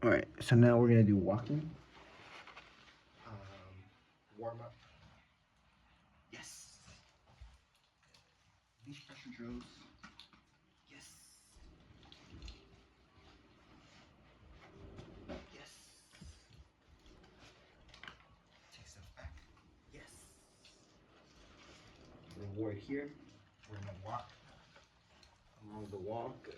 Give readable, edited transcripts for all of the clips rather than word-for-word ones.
All right, so now we're gonna do walking. Warm up. Yes. Leash pressure drills. Yes. Yes. Take steps back. Yes. Reward here. We're gonna walk along the wall. Good.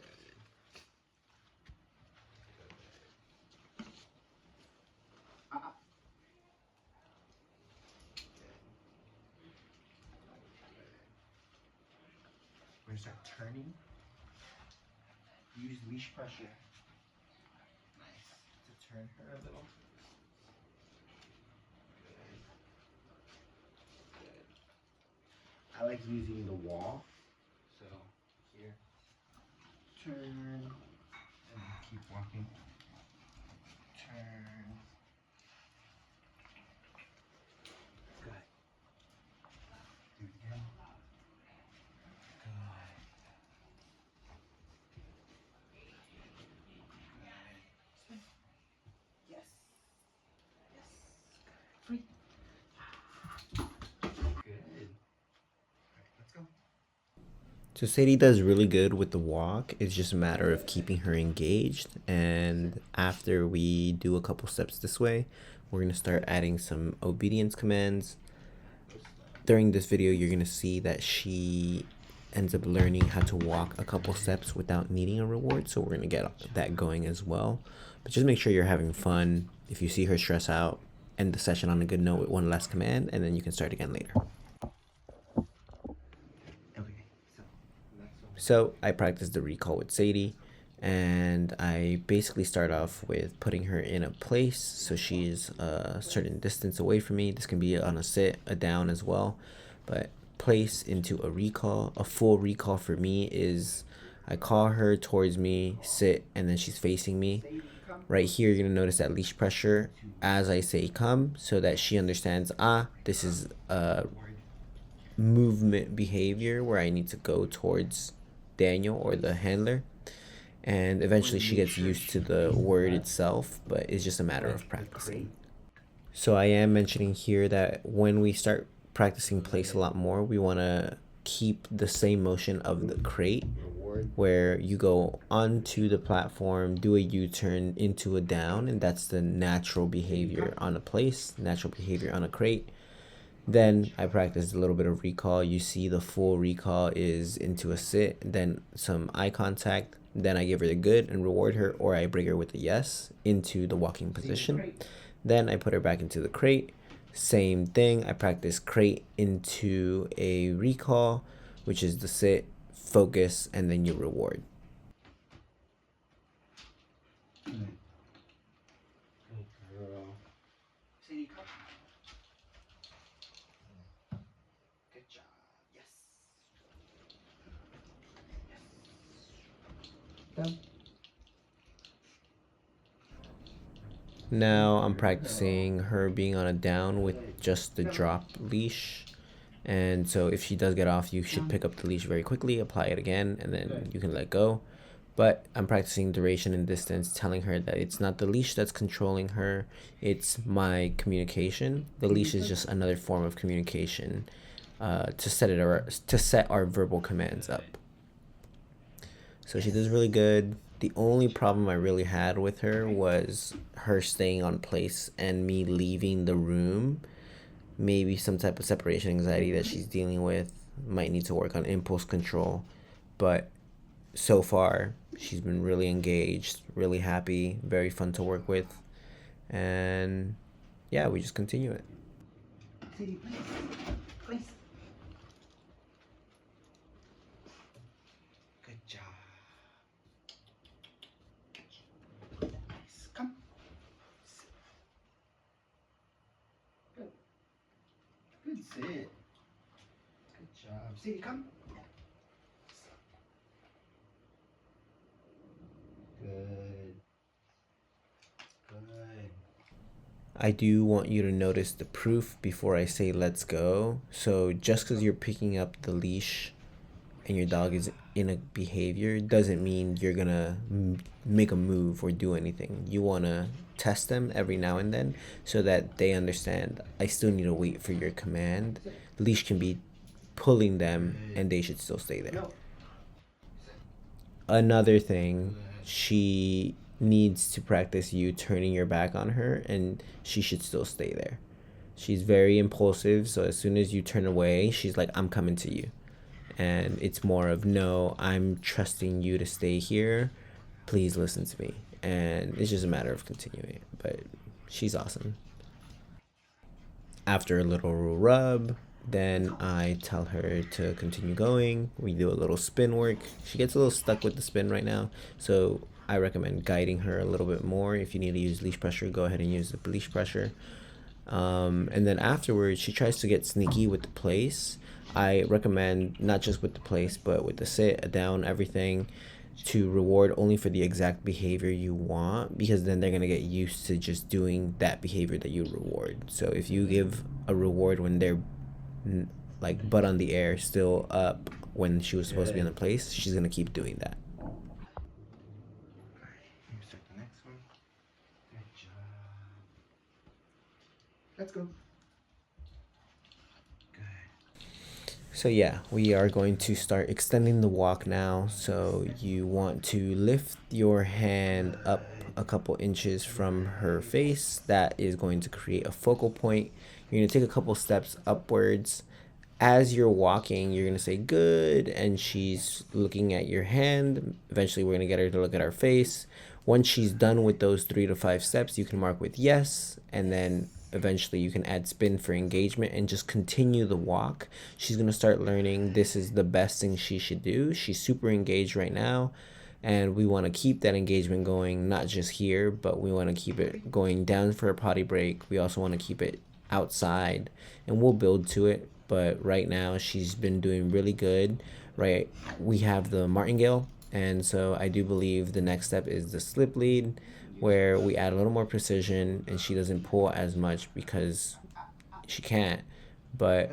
We're gonna start turning. Use leash pressure. Nice. To turn her a little. Good. I like using the wall. So here, turn, and keep walking. Turn. Good. Do it again. Good. Yes. Yes. Free. Good. Alright, let's go. So Sadie does really good with the walk. It's just a matter of keeping her engaged. And after we do a couple steps this way, we're going to start adding some obedience commands. During this video, you're going to see that she ends up learning how to walk a couple steps without needing a reward. So we're going to get that going as well. But just make sure you're having fun. If you see her stress out, end the session on a good note with one last command, and then you can start again later. So I practiced the recall with Sadie, and I basically start off with putting her in a place so she's a certain distance away from me. This can be on a sit, a down as well, but place into a recall. A full recall for me is I call her towards me, sit, and then she's facing me. Right here, you're gonna notice that leash pressure as I say come, so that she understands, this is a movement behavior where I need to go towards Daniel or the handler, and eventually she gets used to the word itself, but it's just a matter of practicing. So I am mentioning here that when we start practicing place a lot more, we want to keep the same motion of the crate, where you go onto the platform, do a U-turn into a down, and that's the natural behavior on a place, natural behavior on a crate. Then I practiced a little bit of recall. You see the full recall is into a sit, then some eye contact, then I give her the good and reward her, or I bring her with a yes into the walking position. Then I put her back into the crate. Same thing, I practice crate into a recall, which is the sit, focus, and then your reward. Good girl. Sadie, come. Good job. Yes. Yes. Done. Now I'm practicing her being on a down with just the drop leash. And so if she does get off, you should pick up the leash very quickly, apply it again, and then you can let go. But I'm practicing duration and distance, telling her that it's not the leash that's controlling her, it's my communication. The leash is just another form of communication to set our verbal commands up. So she does really good. The only problem I really had with her was her staying on place and me leaving the room. Maybe some type of separation anxiety that she's dealing with. Might need to work on impulse control. But so far, she's been really engaged, really happy, very fun to work with. And yeah, we just continue it. Sadie, please. Good job. Nice. Come. Good. Good sit. Good job. Sadie, come. Good. Good. I do want you to notice the proof before I say let's go. So just because you're picking up the leash and your dog is in a behavior doesn't mean you're gonna make a move or do anything. You wanna test them every now and then so that they understand I still need to wait for your command. Leash can be pulling them and they should still stay there. Another thing, she needs to practice you turning your back on her and she should still stay there. She's very impulsive, so as soon as you turn away, she's like, I'm coming to you. And it's more of, no, I'm trusting you to stay here. Please listen to me. And it's just a matter of continuing. But she's awesome. After a little rub, then I tell her to continue going. We do a little spin work. She gets a little stuck with the spin right now, so I recommend guiding her a little bit more. If you need to use leash pressure, go ahead and use the leash pressure. And then afterwards, she tries to get sneaky with the place. I recommend not just with the place, but with the sit, down, everything, to reward only for the exact behavior you want, because then they're gonna get used to just doing that behavior that you reward. So if you give a reward when they're like butt on the air, still up when she was supposed to be in the place, she's gonna keep doing that. Let's go. So yeah, we are going to start extending the walk now. So you want to lift your hand up a couple inches from her face. That is going to create a focal point. You're going to take a couple steps upwards. As you're walking, you're going to say good, and she's looking at your hand. Eventually, we're going to get her to look at our face. Once she's done with those 3 to 5 steps, you can mark with yes, and then eventually you can add spin for engagement and just continue the walk. She's going to start learning this is the best thing she should do. She's super engaged right now, and we want to keep that engagement going, not just here, but we want to keep it going down for a potty break. We also want to keep it outside, and we'll build to it. But right now she's been doing really good. Right, we have the martingale, and so I do believe the next step is the slip lead, where we add a little more precision and she doesn't pull as much because she can't, but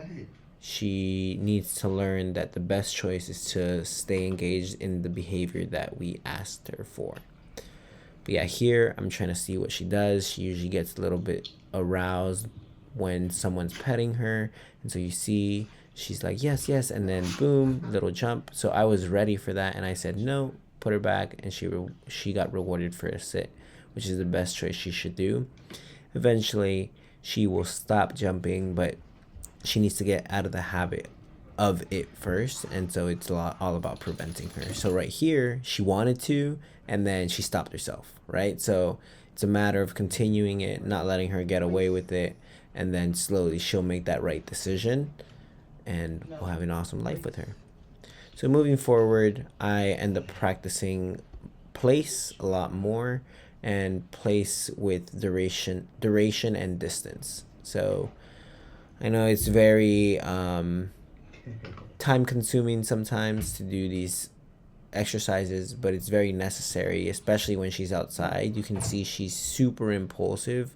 she needs to learn that the best choice is to stay engaged in the behavior that we asked her for. But yeah, here I'm trying to see what she does. She usually gets a little bit aroused when someone's petting her, and so you see she's like yes yes, and then boom, little jump. So I was ready for that and I said no, put her back, and she got rewarded for a sit, which is the best choice she should do. Eventually she will stop jumping, but she needs to get out of the habit of it first, and so it's all about preventing her. So right here she wanted to, and then she stopped herself, right? So it's a matter of continuing it, not letting her get away with it, and then slowly she'll make that right decision, and we'll have an awesome life with her. So moving forward, I end up practicing place a lot more, and place with duration and distance. So I know it's very time consuming sometimes to do these exercises, but it's very necessary, especially when she's outside. You can see she's super impulsive.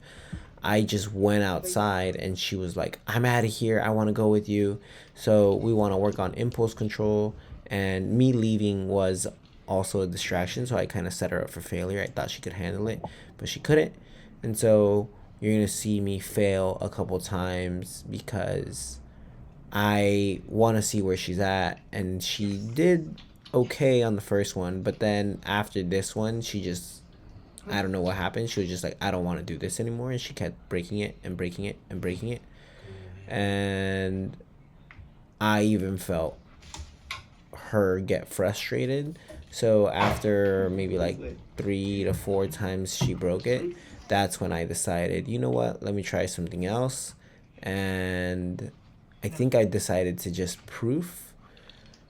I just went outside and she was like, I'm out of here, I want to go with you. So we want to work on impulse control, and me leaving was also a distraction, so I kind of set her up for failure. I thought she could handle it, but she couldn't. And so you're going to see me fail a couple times because I want to see where she's at, and she did okay on the first one, but then after this one, she just, I don't know what happened. She was just like, I don't want to do this anymore, and she kept breaking it and breaking it and breaking it. And I even felt her get frustrated. So after maybe like 3 to 4 times she broke it, that's when I decided, you know what, let me try something else. And I think I decided to just proof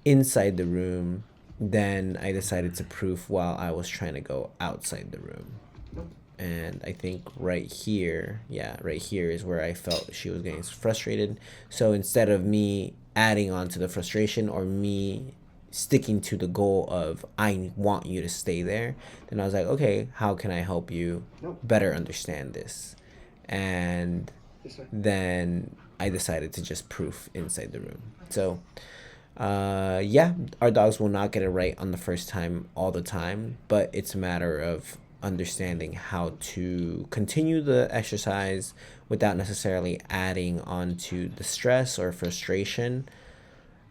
inside the room. Then I decided to proof while I was trying to go outside the room. And I think right here, yeah, right here is where I felt she was getting frustrated. So instead of me adding on to the frustration, or me sticking to the goal of I want you to stay there, then I was like, okay, how can I help you better understand this? And then I decided to just proof inside the room. So Yeah, our dogs will not get it right on the first time all the time, but it's a matter of understanding how to continue the exercise without necessarily adding on to the stress or frustration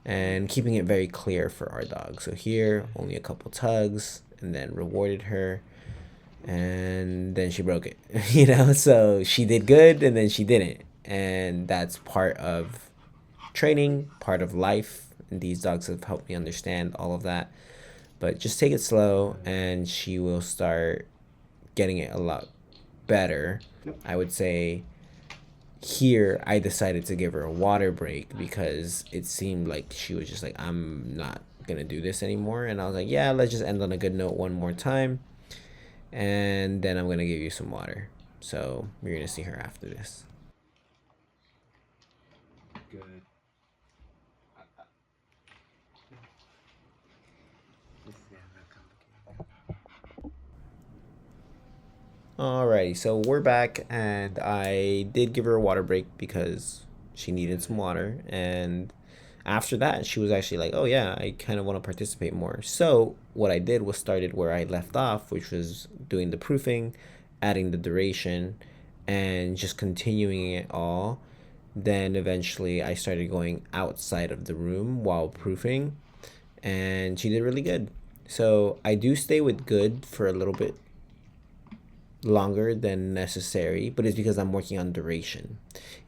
and keeping it very clear for our dog. So here, only a couple tugs and then rewarded her and then she broke it. So she did good and then she didn't. And that's part of training, part of life. And these dogs have helped me understand all of that. But just take it slow and she will start getting it a lot better. Nope. I would say here I decided to give her a water break because it seemed like she was just like, I'm not gonna do this anymore. And I was like, yeah, let's just end on a good note one more time. And then I'm gonna give you some water. So you're gonna see her after this. Good. This is not complicated. Alrighty, so we're back, and I did give her a water break because she needed some water. And after that, she was actually like, "Oh yeah, I kind of want to participate more." So what I did was started where I left off, which was doing the proofing, adding the duration, and just continuing it all. Then eventually, I started going outside of the room while proofing, and she did really good. So I do stay with good for a little bit longer than necessary, but it's because I'm working on duration.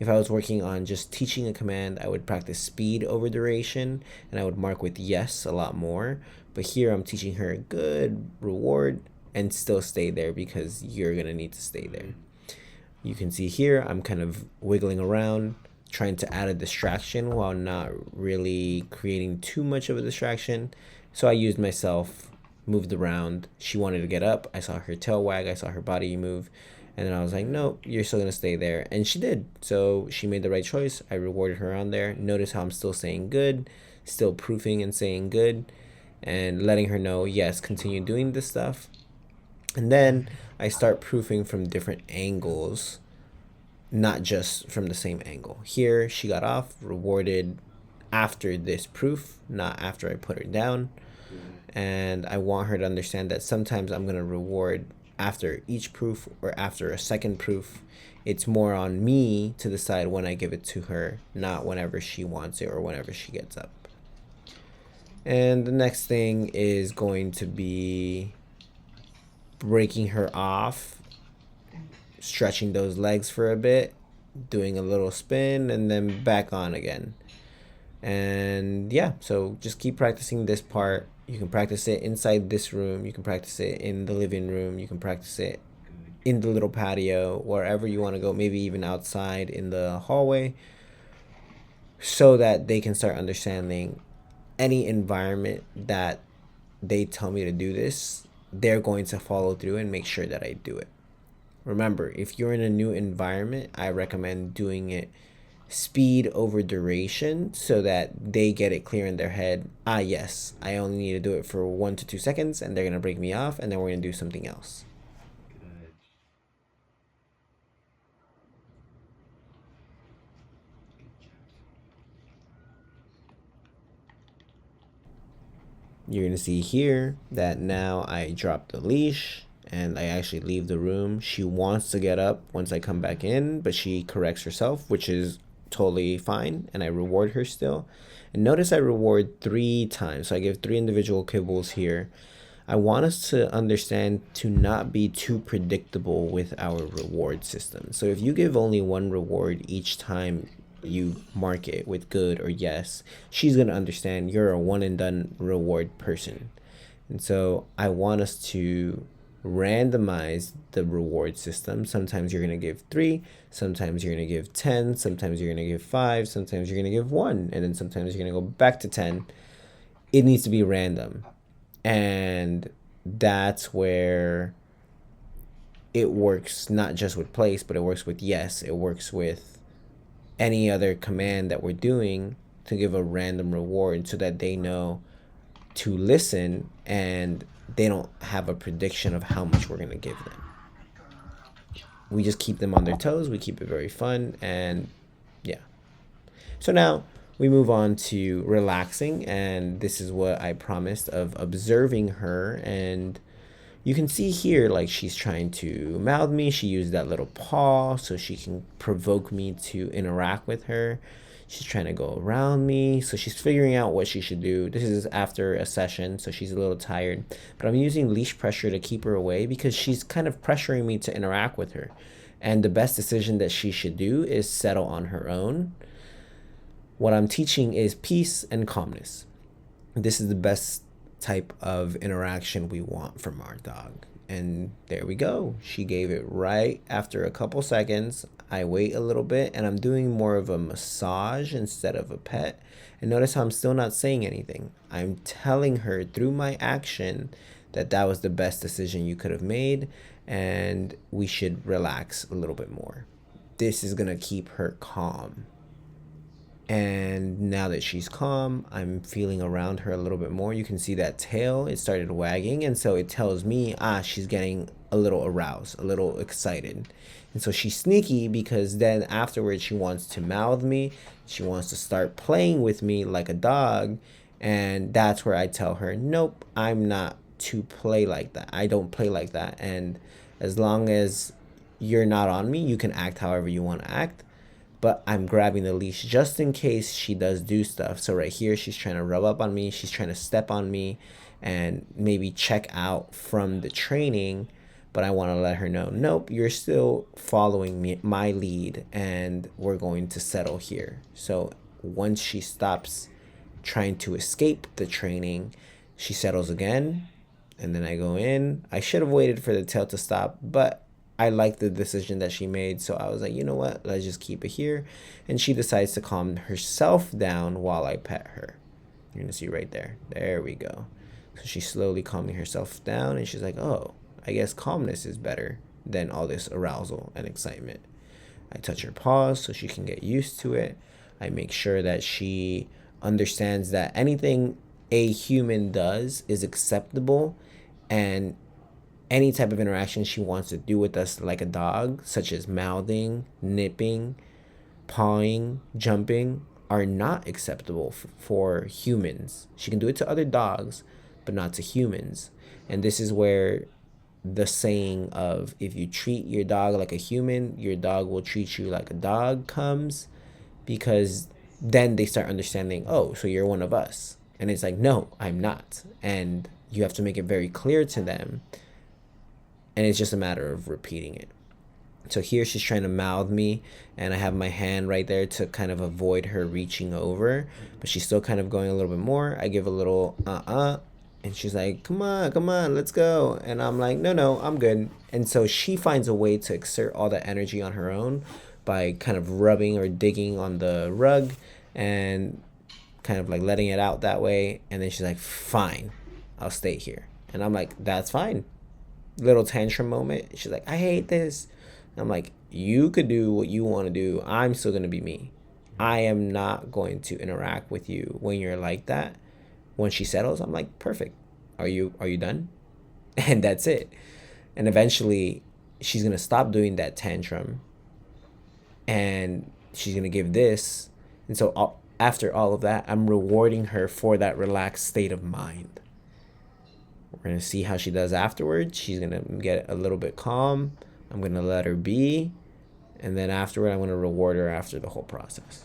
If I was working on just teaching a command, I would practice speed over duration and I would mark with yes a lot more. But here I'm teaching her a good reward and still stay there because you're going to need to stay there. You can see here I'm kind of wiggling around, trying to add a distraction while not really creating too much of a distraction. So I used myself, moved around. She wanted to get up. I saw her tail wag. I saw her body move. And then I was like, no, you're still going to stay there. And she did. So she made the right choice. I rewarded her on there. Notice how I'm still saying good, still proofing and saying good, and letting her know, yes, continue doing this stuff. And then I start proofing from different angles, not just from the same angle. Here, she got off, rewarded after this proof, not after I put her down. And I want her to understand that sometimes I'm going to reward after each proof or after a second proof. It's more on me to decide when I give it to her, not whenever she wants it or whenever she gets up. And the next thing is going to be breaking her off, stretching those legs for a bit, doing a little spin, and then back on again. And yeah, so just keep practicing this part. You can practice it inside this room, you can practice it in the living room, you can practice it in the little patio, wherever you want to go, maybe even outside in the hallway, so that they can start understanding any environment that they tell me to do this, they're going to follow through and make sure that I do it. Remember, if you're in a new environment, I recommend doing it speed over duration so that they get it clear in their head. Ah, yes, I only need to do it for 1 to 2 seconds and they're going to break me off and then we're going to do something else. Good. You're going to see here that now I drop the leash and I actually leave the room. She wants to get up once I come back in, but she corrects herself, which is totally fine, and I reward her still. And notice I reward 3 times, so I give 3 individual kibbles here. I want us to understand to not be too predictable with our reward system. So if you give only 1 reward each time you mark it with good or yes, she's going to understand you're a one and done reward person. And so I want us to randomize the reward system. Sometimes you're going to give 3, sometimes you're going to give 10, sometimes you're going to give 5, sometimes you're going to give 1, and then sometimes you're going to go back to 10. It needs to be random. And that's where it works not just with place, but it works with yes, it works with any other command that we're doing to give a random reward so that they know to listen and they don't have a prediction of how much we're going to give them. We just keep them on their toes. We keep it very fun. And yeah. So now we move on to relaxing, and this is what I promised of observing her. And you can see here, like, she's trying to mouth me. She used that little paw so she can provoke me to interact with her. She's trying to go around me, so she's figuring out what she should do. This is after a session, so she's a little tired, but I'm using leash pressure to keep her away because she's kind of pressuring me to interact with her. And the best decision that she should do is settle on her own. What I'm teaching is peace and calmness. This is the best type of interaction we want from our dog. And there we go. She gave it right after a couple seconds. I wait a little bit and I'm doing more of a massage instead of a pet. And notice how I'm still not saying anything. I'm telling her through my action that that was the best decision you could have made and we should relax a little bit more. This is going to keep her calm. And now that she's calm, I'm feeling around her a little bit more. You can see that tail, it started wagging. And so it tells me, she's getting a little aroused, a little excited. And so she's sneaky because then afterwards she wants to mouth me. She wants to start playing with me like a dog. And that's where I tell her, nope, I'm not to play like that. I don't play like that. And as long as you're not on me, you can act however you want to act, but I'm grabbing the leash just in case she does do stuff. So right here, she's trying to rub up on me. She's trying to step on me and maybe check out from the training. But I want to let her know, nope, you're still following me, my lead, and we're going to settle here. So once she stops trying to escape the training, she settles again. And then I go in. I should have waited for the tail to stop, but I like the decision that she made. So I was like, you know what? Let's just keep it here. And she decides to calm herself down while I pet her. You're going to see right there. There we go. So she's slowly calming herself down. And she's like, oh, I guess calmness is better than all this arousal and excitement. I touch her paws so she can get used to it. I make sure that she understands that anything a human does is acceptable, and any type of interaction she wants to do with us like a dog, such as mouthing, nipping, pawing, jumping, are not acceptable for humans. She can do it to other dogs, but not to humans. And this is where the saying of if you treat your dog like a human, your dog will treat you like a dog comes, because then they start understanding, oh, so you're one of us. And it's like, no, I'm not. And you have to make it very clear to them. And it's just a matter of repeating it. So here she's trying to mouth me, and I have my hand right there to kind of avoid her reaching over. But she's still kind of going a little bit more. I give a little and she's like, come on, let's go. And I'm like, no, I'm good. And so she finds a way to exert all that energy on her own by kind of rubbing or digging on the rug and kind of like letting it out that way. And then she's like, fine, I'll stay here. And I'm like, that's fine. Little tantrum moment. She's like, I hate this. And I'm like, you could do what you want to do. I'm still going to be me. I am not going to interact with you when you're like that. When she settles, I'm like, perfect. Are you done? And that's it. And eventually she's going to stop doing that tantrum and she's going to give this. And so after all of that, I'm rewarding her for that relaxed state of mind. We're going to see how she does afterwards. She's going to get a little bit calm. I'm going to let her be. And then afterward, I'm going to reward her after the whole process.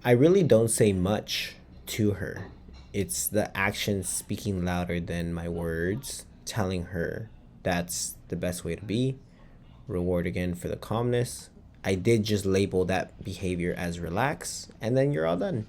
I really don't say much to her. It's the actions speaking louder than my words, telling her that's the best way to be. Reward again for the calmness. I did just label that behavior as relax, and then you're all done.